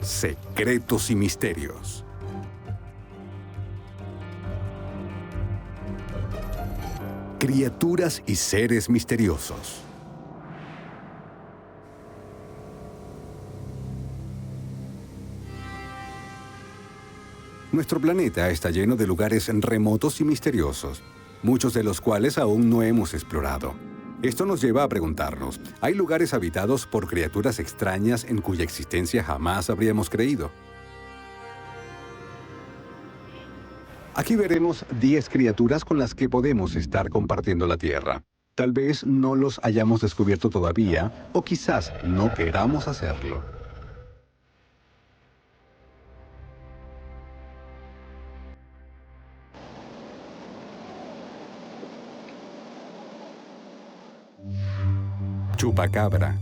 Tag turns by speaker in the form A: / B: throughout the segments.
A: Secretos y misterios. Criaturas y seres misteriosos. Nuestro planeta está lleno de lugares remotos y misteriosos, muchos de los cuales aún no hemos explorado. Esto nos lleva a preguntarnos, ¿hay lugares habitados por criaturas extrañas en cuya existencia jamás habríamos creído? Aquí veremos 10 criaturas con las que podemos estar compartiendo la Tierra. Tal vez no los hayamos descubierto todavía, o quizás no queramos hacerlo. Chupacabra.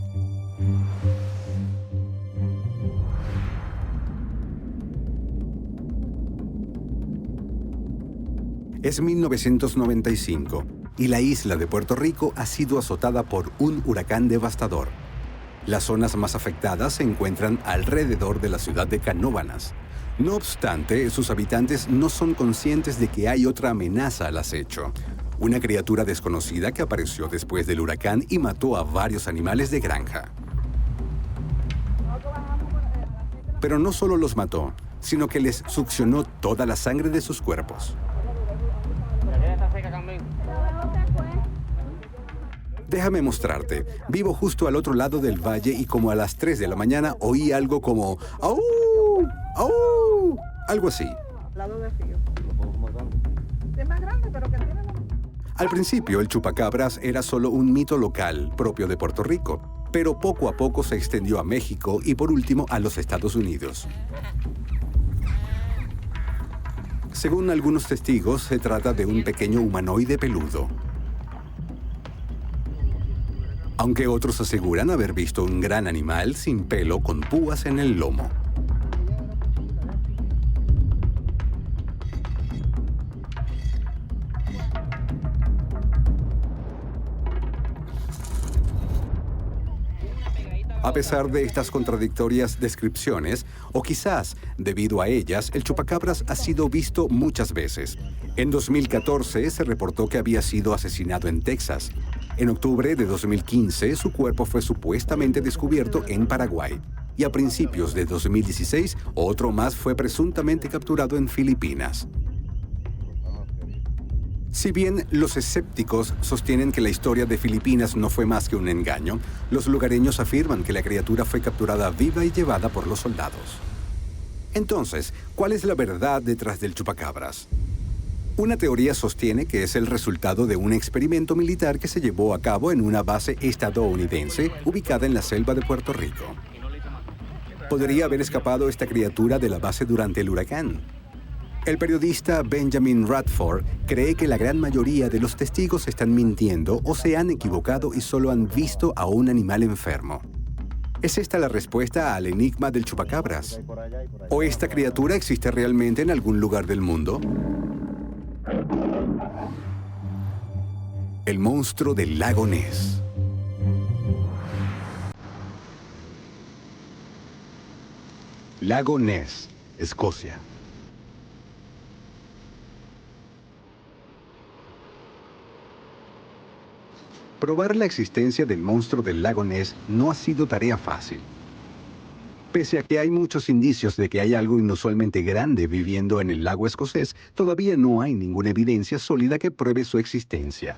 A: Es 1995 y la isla de Puerto Rico ha sido azotada por un huracán devastador. Las zonas más afectadas se encuentran alrededor de la ciudad de Canóvanas. No obstante, sus habitantes no son conscientes de que hay otra amenaza al acecho. Una criatura desconocida que apareció después del huracán y mató a varios animales de granja. Pero no solo los mató, sino que les succionó toda la sangre de sus cuerpos. Déjame mostrarte. Vivo justo al otro lado del valle y como a las 3 de la mañana oí algo como ¡au! ¡Au! Algo así. Al principio, el chupacabras era solo un mito local, propio de Puerto Rico, pero poco a poco se extendió a México y por último a los Estados Unidos. Según algunos testigos, se trata de un pequeño humanoide peludo. Aunque otros aseguran haber visto un gran animal sin pelo con púas en el lomo. A pesar de estas contradictorias descripciones, o quizás debido a ellas, el chupacabras ha sido visto muchas veces. En 2014 se reportó que había sido asesinado en Texas. En octubre de 2015, su cuerpo fue supuestamente descubierto en Paraguay. Y a principios de 2016, otro más fue presuntamente capturado en Filipinas. Si bien los escépticos sostienen que la historia de Filipinas no fue más que un engaño, los lugareños afirman que la criatura fue capturada viva y llevada por los soldados. Entonces, ¿cuál es la verdad detrás del chupacabras? Una teoría sostiene que es el resultado de un experimento militar que se llevó a cabo en una base estadounidense ubicada en la selva de Puerto Rico. ¿Podría haber escapado esta criatura de la base durante el huracán? El periodista Benjamin Radford cree que la gran mayoría de los testigos están mintiendo o se han equivocado y solo han visto a un animal enfermo. ¿Es esta la respuesta al enigma del chupacabras? ¿O esta criatura existe realmente en algún lugar del mundo? El monstruo del lago Ness. Lago Ness, Escocia. Probar la existencia del monstruo del lago Ness no ha sido tarea fácil. Pese a que hay muchos indicios de que hay algo inusualmente grande viviendo en el lago escocés, todavía no hay ninguna evidencia sólida que pruebe su existencia.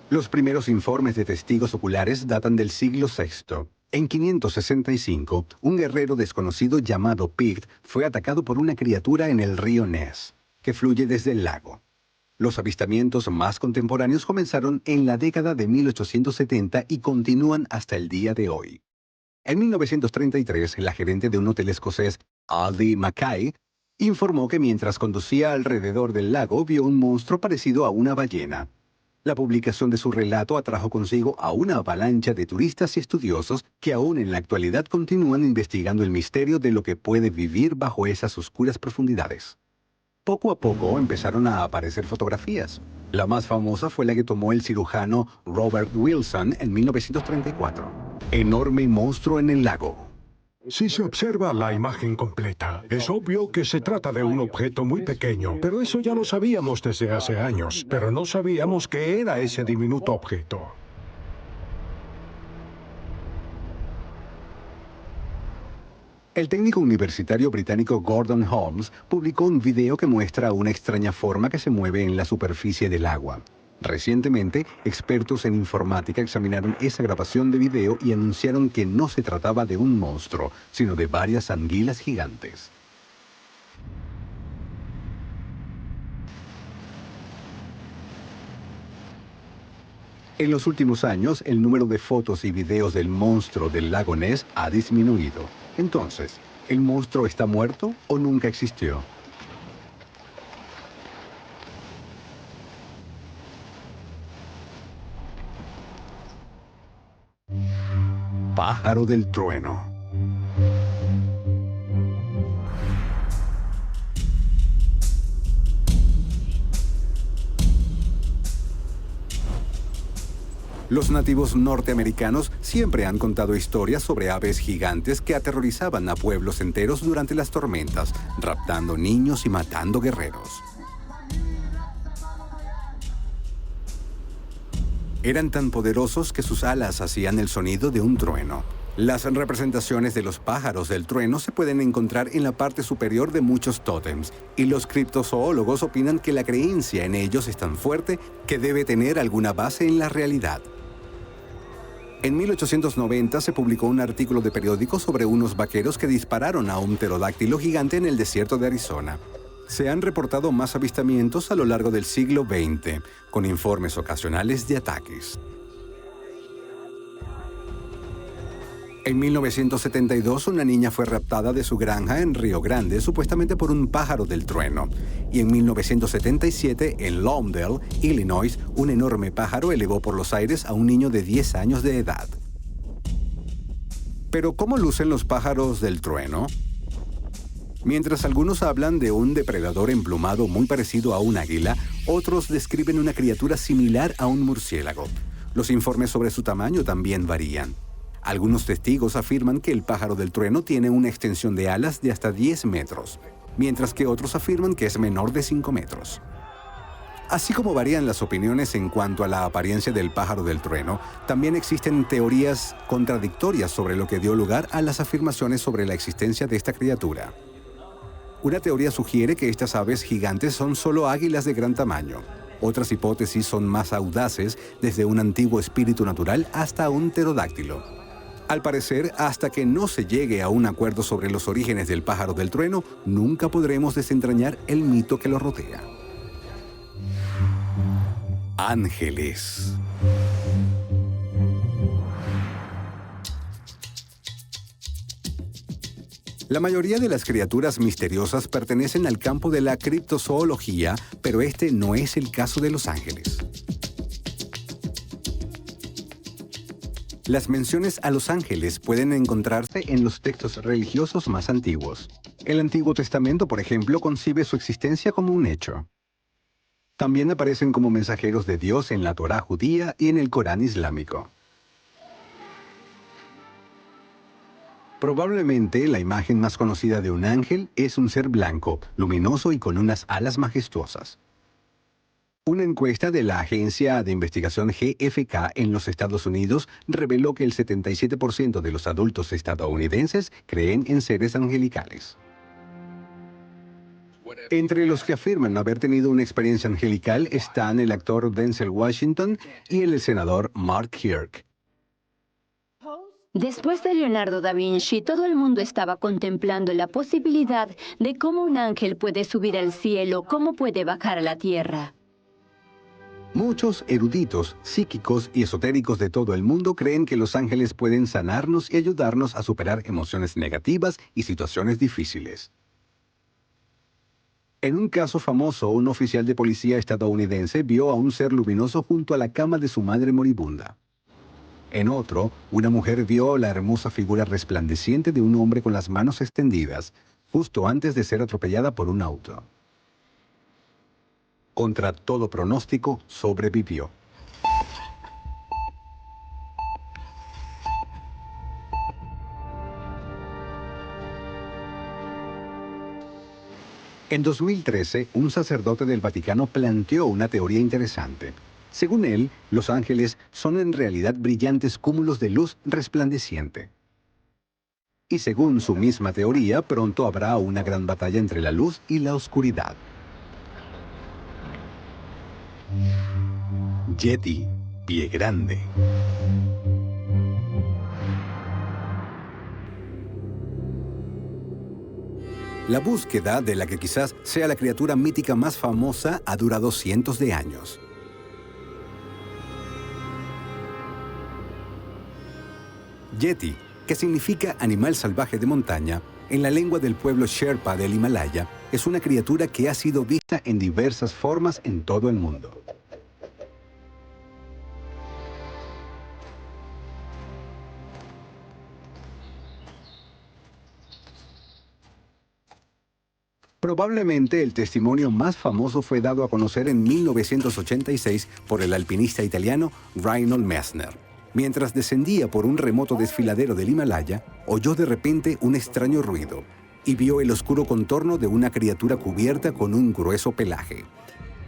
A: Los primeros informes de testigos oculares datan del siglo VI. En 565, un guerrero desconocido llamado Pict fue atacado por una criatura en el río Ness, que fluye desde el lago. Los avistamientos más contemporáneos comenzaron en la década de 1870 y continúan hasta el día de hoy. En 1933, la gerente de un hotel escocés, Aldi Mackay, informó que mientras conducía alrededor del lago vio un monstruo parecido a una ballena. La publicación de su relato atrajo consigo a una avalancha de turistas y estudiosos que aún en la actualidad continúan investigando el misterio de lo que puede vivir bajo esas oscuras profundidades. Poco a poco empezaron a aparecer fotografías. La más famosa fue la que tomó el cirujano Robert Wilson en 1934. Enorme monstruo en el lago.
B: Si se observa la imagen completa, es obvio que se trata de un objeto muy pequeño, pero eso ya lo sabíamos desde hace años, pero no sabíamos qué era ese diminuto objeto.
A: El técnico universitario británico Gordon Holmes publicó un video que muestra una extraña forma que se mueve en la superficie del agua. Recientemente, expertos en informática examinaron esa grabación de video y anunciaron que no se trataba de un monstruo, sino de varias anguilas gigantes. En los últimos años, el número de fotos y videos del monstruo del lago Ness ha disminuido. Entonces, ¿el monstruo está muerto o nunca existió? Pájaro del trueno. Los nativos norteamericanos siempre han contado historias sobre aves gigantes que aterrorizaban a pueblos enteros durante las tormentas, raptando niños y matando guerreros. Eran tan poderosos que sus alas hacían el sonido de un trueno. Las representaciones de los pájaros del trueno se pueden encontrar en la parte superior de muchos tótems, y los criptozoólogos opinan que la creencia en ellos es tan fuerte que debe tener alguna base en la realidad. En 1890 se publicó un artículo de periódico sobre unos vaqueros que dispararon a un pterodáctilo gigante en el desierto de Arizona. Se han reportado más avistamientos a lo largo del siglo XX, con informes ocasionales de ataques. En 1972, una niña fue raptada de su granja en Río Grande, supuestamente por un pájaro del trueno. Y en 1977, en Lawndale, Illinois, un enorme pájaro elevó por los aires a un niño de 10 años de edad. Pero, ¿cómo lucen los pájaros del trueno? Mientras algunos hablan de un depredador emplumado muy parecido a un águila, otros describen una criatura similar a un murciélago. Los informes sobre su tamaño también varían. Algunos testigos afirman que el pájaro del trueno tiene una extensión de alas de hasta 10 metros, mientras que otros afirman que es menor de 5 metros. Así como varían las opiniones en cuanto a la apariencia del pájaro del trueno, también existen teorías contradictorias sobre lo que dio lugar a las afirmaciones sobre la existencia de esta criatura. Una teoría sugiere que estas aves gigantes son solo águilas de gran tamaño. Otras hipótesis son más audaces, desde un antiguo espíritu natural hasta un pterodáctilo. Al parecer, hasta que no se llegue a un acuerdo sobre los orígenes del pájaro del trueno, nunca podremos desentrañar el mito que lo rodea. Ángeles. La mayoría de las criaturas misteriosas pertenecen al campo de la criptozoología, pero este no es el caso de los ángeles. Las menciones a los ángeles pueden encontrarse en los textos religiosos más antiguos. El Antiguo Testamento, por ejemplo, concibe su existencia como un hecho. También aparecen como mensajeros de Dios en la Torá judía y en el Corán islámico. Probablemente la imagen más conocida de un ángel es un ser blanco, luminoso y con unas alas majestuosas. Una encuesta de la agencia de investigación GFK en los Estados Unidos reveló que el 77% de los adultos estadounidenses creen en seres angelicales. Entre los que afirman haber tenido una experiencia angelical están el actor Denzel Washington y el senador Mark Kirk.
C: Después de Leonardo da Vinci, todo el mundo estaba contemplando la posibilidad de cómo un ángel puede subir al cielo, cómo puede bajar a la tierra.
A: Muchos eruditos, psíquicos y esotéricos de todo el mundo creen que los ángeles pueden sanarnos y ayudarnos a superar emociones negativas y situaciones difíciles. En un caso famoso, un oficial de policía estadounidense vio a un ser luminoso junto a la cama de su madre moribunda. En otro, una mujer vio la hermosa figura resplandeciente de un hombre con las manos extendidas, justo antes de ser atropellada por un auto. contra todo pronóstico, sobrevivió. En 2013, un sacerdote del Vaticano planteó una teoría interesante. Según él, los ángeles son en realidad brillantes cúmulos de luz resplandeciente. Y según su misma teoría, pronto habrá una gran batalla entre la luz y la oscuridad. Yeti, pie grande. La búsqueda de la que quizás sea la criatura mítica más famosa ha durado cientos de años. Yeti, que significa animal salvaje de montaña, en la lengua del pueblo Sherpa del Himalaya, es una criatura que ha sido vista en diversas formas en todo el mundo. Probablemente el testimonio más famoso fue dado a conocer en 1986 por el alpinista italiano Reinhold Messner. Mientras descendía por un remoto desfiladero del Himalaya, oyó de repente un extraño ruido y vio el oscuro contorno de una criatura cubierta con un grueso pelaje.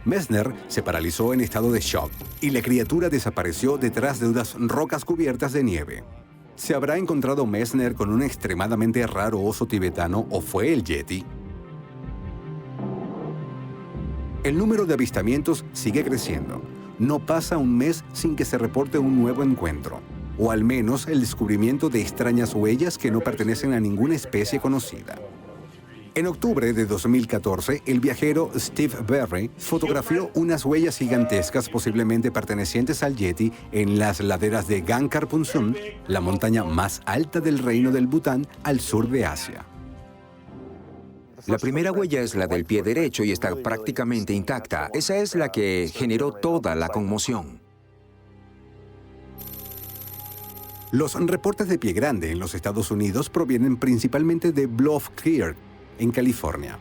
A: Messner se paralizó en estado de shock y la criatura desapareció detrás de unas rocas cubiertas de nieve. ¿Se habrá encontrado Messner con un extremadamente raro oso tibetano o fue el Yeti? El número de avistamientos sigue creciendo. No pasa un mes sin que se reporte un nuevo encuentro, o al menos el descubrimiento de extrañas huellas que no pertenecen a ninguna especie conocida. En octubre de 2014, el viajero Steve Berry fotografió unas huellas gigantescas posiblemente pertenecientes al Yeti en las laderas de Gangkhar Punsum, la montaña más alta del reino del Bután al sur de Asia.
D: La primera huella es la del pie derecho y está prácticamente intacta. Esa es la que generó toda la conmoción.
A: Los reportes de pie grande en los Estados Unidos provienen principalmente de Bluff Creek, en California,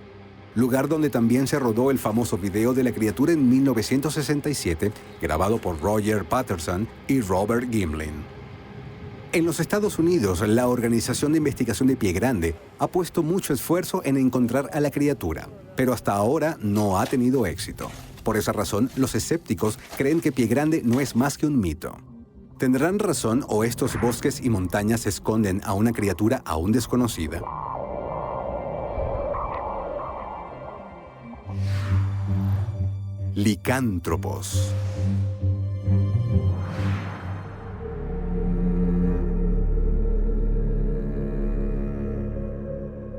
A: lugar donde también se rodó el famoso video de la criatura en 1967, grabado por Roger Patterson y Robert Gimlin. En los Estados Unidos, la Organización de Investigación de Pie Grande ha puesto mucho esfuerzo en encontrar a la criatura, pero hasta ahora no ha tenido éxito. Por esa razón, los escépticos creen que Pie Grande no es más que un mito. ¿Tendrán razón o estos bosques y montañas esconden a una criatura aún desconocida? Licántropos.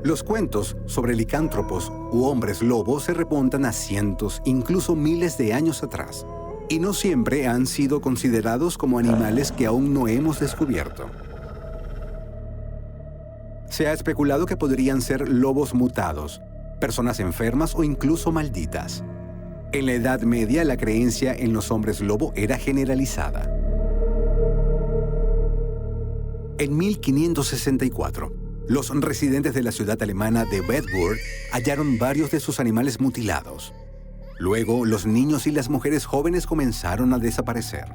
A: Los cuentos sobre licántropos u hombres lobo se remontan a cientos, incluso miles de años atrás, y no siempre han sido considerados como animales que aún no hemos descubierto. Se ha especulado que podrían ser lobos mutados, personas enfermas o incluso malditas. En la Edad Media, la creencia en los hombres lobo era generalizada. En 1564, los residentes de la ciudad alemana de Bedburg hallaron varios de sus animales mutilados. Luego, los niños y las mujeres jóvenes comenzaron a desaparecer.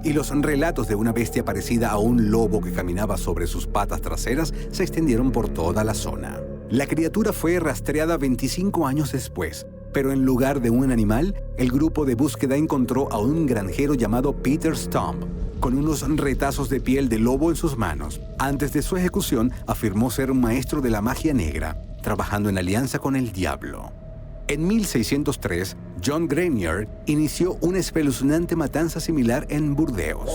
A: Y los relatos de una bestia parecida a un lobo que caminaba sobre sus patas traseras se extendieron por toda la zona. La criatura fue rastreada 25 años después, pero en lugar de un animal, el grupo de búsqueda encontró a un granjero llamado Peter Stump, con unos retazos de piel de lobo en sus manos. Antes de su ejecución, afirmó ser un maestro de la magia negra, trabajando en alianza con el diablo. En 1603, John Grenier inició una espeluznante matanza similar en Burdeos.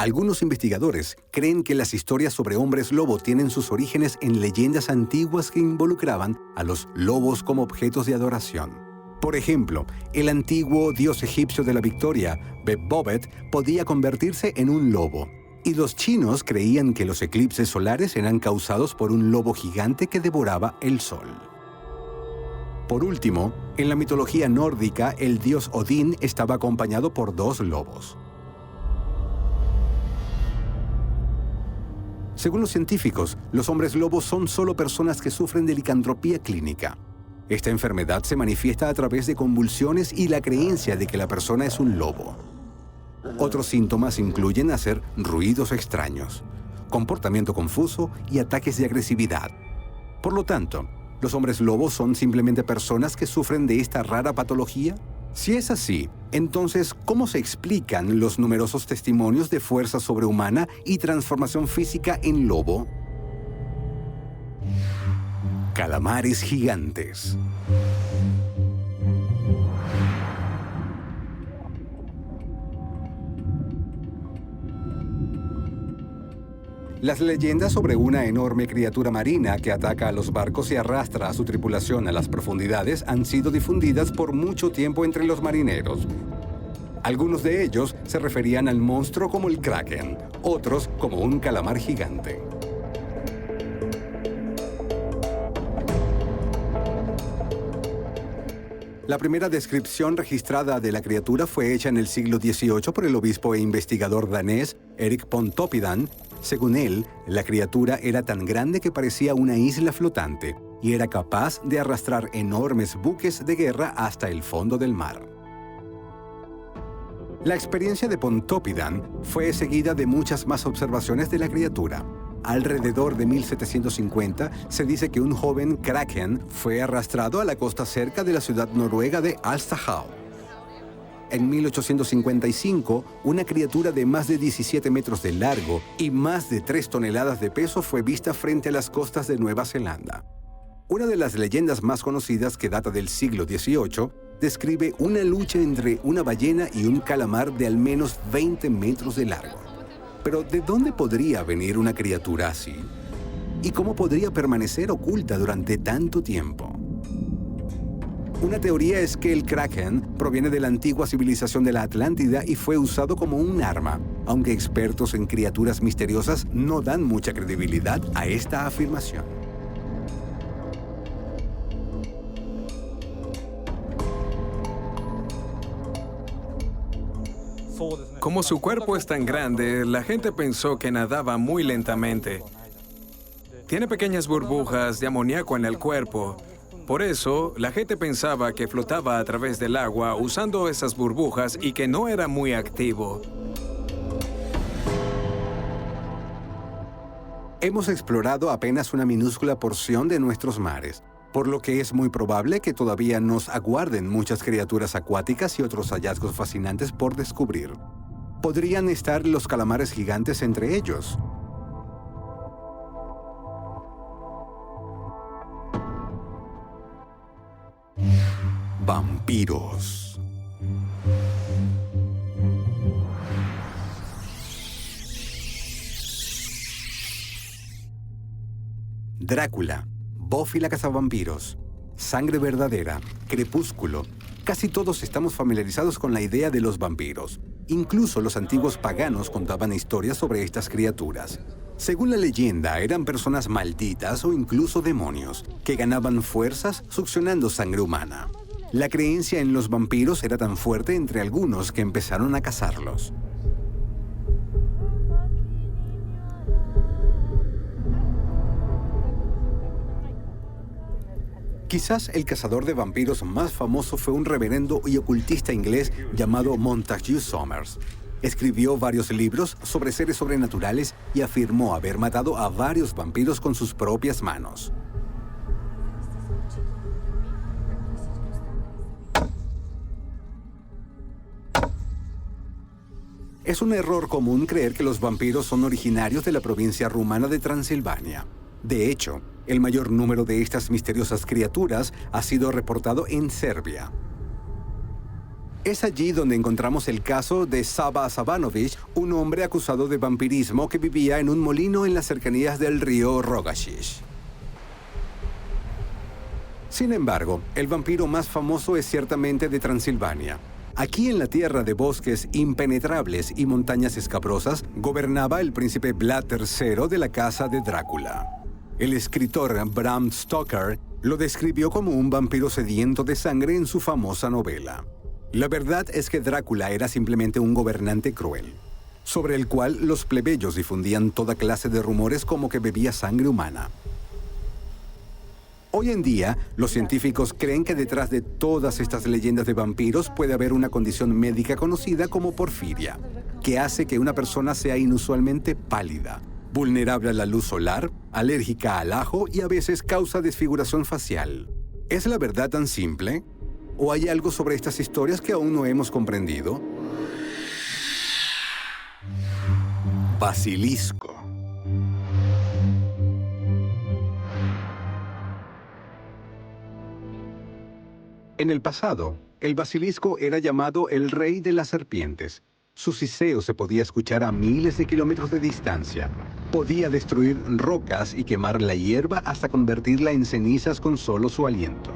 A: Algunos investigadores creen que las historias sobre hombres lobo tienen sus orígenes en leyendas antiguas que involucraban a los lobos como objetos de adoración. Por ejemplo, el antiguo dios egipcio de la victoria, Bephomet, podía convertirse en un lobo, y los chinos creían que los eclipses solares eran causados por un lobo gigante que devoraba el sol. Por último, En la mitología nórdica, el dios Odín estaba acompañado por 2 lobos. Según los científicos, los hombres lobos son solo personas que sufren de licantropía clínica. Esta enfermedad se manifiesta a través de convulsiones y la creencia de que la persona es un lobo. Otros síntomas incluyen hacer ruidos extraños, comportamiento confuso y ataques de agresividad. Por lo tanto, ¿los hombres lobos son simplemente personas que sufren de esta rara patología? Si es así, entonces, ¿cómo se explican los numerosos testimonios de fuerza sobrehumana y transformación física en lobo? Calamares gigantes. Las leyendas sobre una enorme criatura marina que ataca a los barcos y arrastra a su tripulación a las profundidades han sido difundidas por mucho tiempo entre los marineros. Algunos de ellos se referían al monstruo como el Kraken, otros como un calamar gigante. La primera descripción registrada de la criatura fue hecha en el siglo XVIII por el obispo e investigador danés Erik Pontoppidan. Según él, la criatura era tan grande que parecía una isla flotante y era capaz de arrastrar enormes buques de guerra hasta el fondo del mar. La experiencia de Pontoppidan fue seguida de muchas más observaciones de la criatura. Alrededor de 1750 se dice que un joven kraken fue arrastrado a la costa cerca de la ciudad noruega de Alstahaug. En 1855, una criatura de más de 17 metros de largo y más de 3 toneladas de peso fue vista frente a las costas de Nueva Zelanda. Una de las leyendas más conocidas, que data del siglo XVIII, describe una lucha entre una ballena y un calamar de al menos 20 metros de largo. Pero ¿de dónde podría venir una criatura así? ¿Y cómo podría permanecer oculta durante tanto tiempo? Una teoría es que el Kraken proviene de la antigua civilización de la Atlántida y fue usado como un arma, aunque expertos en criaturas misteriosas no dan mucha credibilidad a esta afirmación.
E: Como su cuerpo es tan grande, la gente pensó que nadaba muy lentamente. Tiene pequeñas burbujas de amoníaco en el cuerpo. Por eso, la gente pensaba que flotaba a través del agua usando esas burbujas y que no era muy activo.
A: Hemos explorado apenas una minúscula porción de nuestros mares, por lo que es muy probable que todavía nos aguarden muchas criaturas acuáticas y otros hallazgos fascinantes por descubrir. ¿Podrían estar los calamares gigantes entre ellos? Vampiros. Drácula, Buffy la cazavampiros, Sangre verdadera, Crepúsculo. Casi todos estamos familiarizados con la idea de los vampiros. Incluso los antiguos paganos contaban historias sobre estas criaturas. Según la leyenda, eran personas malditas o incluso demonios, que ganaban fuerzas succionando sangre humana. La creencia en los vampiros era tan fuerte entre algunos que empezaron a cazarlos. Quizás el cazador de vampiros más famoso fue un reverendo y ocultista inglés llamado Montague Somers. Escribió varios libros sobre seres sobrenaturales y afirmó haber matado a varios vampiros con sus propias manos. Es un error común creer que los vampiros son originarios de la provincia rumana de Transilvania. De hecho, el mayor número de estas misteriosas criaturas ha sido reportado en Serbia. Es allí donde encontramos el caso de Sava Savanović, un hombre acusado de vampirismo que vivía en un molino en las cercanías del río Rogašić. Sin embargo, el vampiro más famoso es ciertamente de Transilvania. Aquí, en la tierra de bosques impenetrables y montañas escabrosas, gobernaba el príncipe Vlad III de la casa de Drácula. El escritor Bram Stoker Lo describió como un vampiro sediento de sangre en su famosa novela. La verdad es que Drácula era simplemente un gobernante cruel, sobre el cual los plebeyos difundían toda clase de rumores como que bebía sangre humana. Hoy en día, los científicos creen que detrás de todas estas leyendas de vampiros puede haber una condición médica conocida como porfiria, que hace que una persona sea inusualmente pálida, vulnerable a la luz solar, alérgica al ajo y a veces causa desfiguración facial. ¿Es la verdad tan simple? ¿O hay algo sobre estas historias que aún no hemos comprendido? Basilisco. En el pasado, el basilisco era llamado el rey de las serpientes. Su siseo se podía escuchar a miles de kilómetros de distancia. Podía destruir rocas y quemar la hierba hasta convertirla en cenizas con solo su aliento.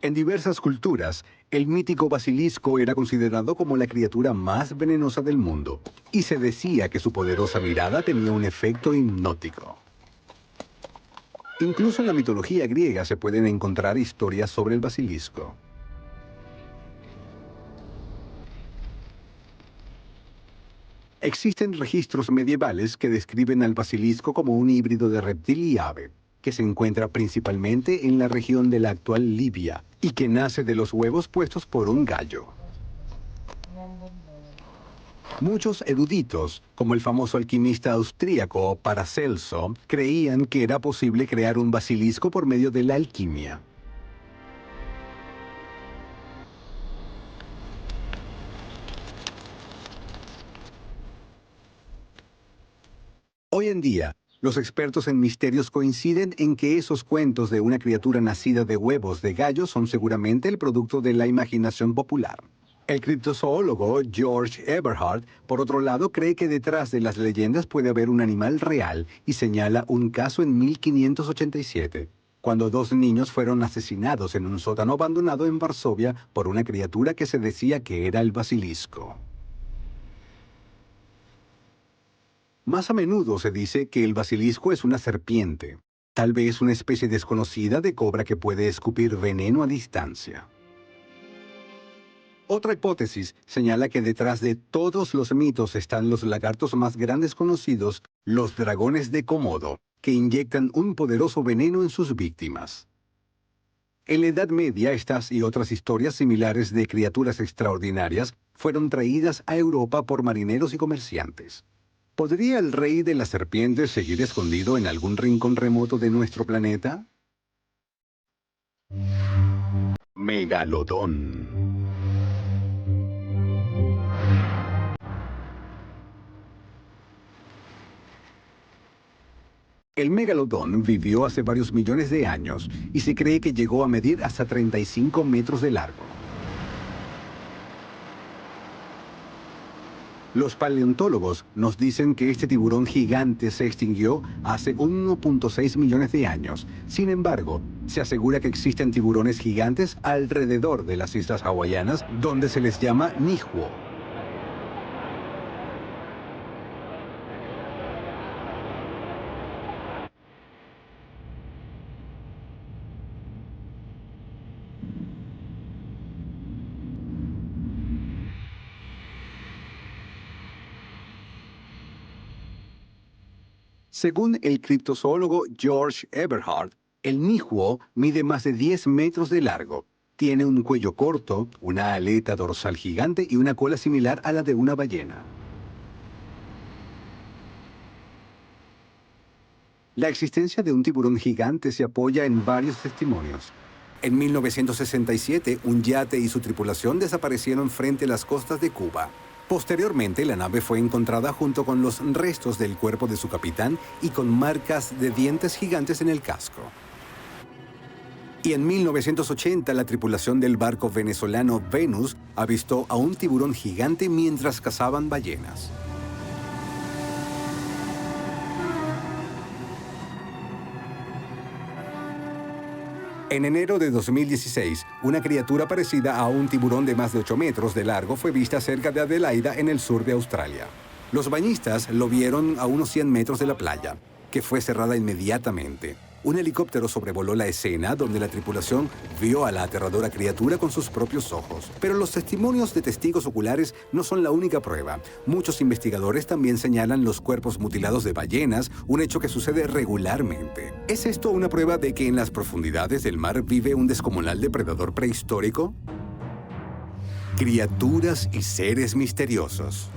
A: En diversas culturas, el mítico basilisco era considerado como la criatura más venenosa del mundo, y se decía que su poderosa mirada tenía un efecto hipnótico. Incluso en la mitología griega se pueden encontrar historias sobre el basilisco. Existen registros medievales que describen al basilisco como un híbrido de reptil y ave, que se encuentra principalmente en la región de la actual Libia y que nace de los huevos puestos por un gallo. Muchos eruditos, como el famoso alquimista austríaco Paracelso, creían que era posible crear un basilisco por medio de la alquimia. Hoy en día, los expertos en misterios coinciden en que esos cuentos de una criatura nacida de huevos de gallo son seguramente el producto de la imaginación popular. El criptozoólogo George Eberhard, por otro lado, cree que detrás de las leyendas puede haber un animal real y señala un caso en 1587, cuando 2 niños fueron asesinados en un sótano abandonado en Varsovia por una criatura que se decía que era el basilisco. Más a menudo se dice que el basilisco es una serpiente, tal vez una especie desconocida de cobra que puede escupir veneno a distancia. Otra hipótesis señala que detrás de todos los mitos están los lagartos más grandes conocidos, los dragones de Komodo, que inyectan un poderoso veneno en sus víctimas. En la Edad Media, estas y otras historias similares de criaturas extraordinarias fueron traídas a Europa por marineros y comerciantes. ¿Podría el rey de las serpientes seguir escondido en algún rincón remoto de nuestro planeta? Megalodón. El megalodón vivió hace varios millones de años y se cree que llegó a medir hasta 35 metros de largo. Los paleontólogos nos dicen que este tiburón gigante se extinguió hace 1.6 millones de años. Sin embargo, se asegura que existen tiburones gigantes alrededor de las islas hawaianas, donde se les llama nijuo. Según el criptozoólogo George Eberhard, el nijuo mide más de 10 metros de largo. Tiene un cuello corto, una aleta dorsal gigante y una cola similar a la de una ballena. La existencia de un tiburón gigante se apoya en varios testimonios. En 1967, un yate y su tripulación desaparecieron frente a las costas de Cuba. Posteriormente, la nave fue encontrada junto con los restos del cuerpo de su capitán y con marcas de dientes gigantes en el casco. Y en 1980, la tripulación del barco venezolano Venus avistó a un tiburón gigante mientras cazaban ballenas. En enero de 2016, una criatura parecida a un tiburón de más de 8 metros de largo fue vista cerca de Adelaida, en el sur de Australia. Los bañistas lo vieron a unos 100 metros de la playa, que fue cerrada inmediatamente. Un helicóptero sobrevoló la escena donde la tripulación vio a la aterradora criatura con sus propios ojos. Pero los testimonios de testigos oculares no son la única prueba. Muchos investigadores también señalan los cuerpos mutilados de ballenas, un hecho que sucede regularmente. ¿Es esto una prueba de que en las profundidades del mar vive un descomunal depredador prehistórico? Criaturas y seres misteriosos.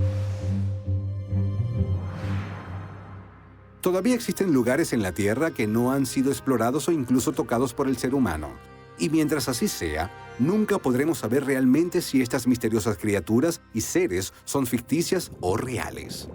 A: Todavía existen lugares en la Tierra que no han sido explorados o incluso tocados por el ser humano. Y mientras así sea, nunca podremos saber realmente si estas misteriosas criaturas y seres son ficticias o reales.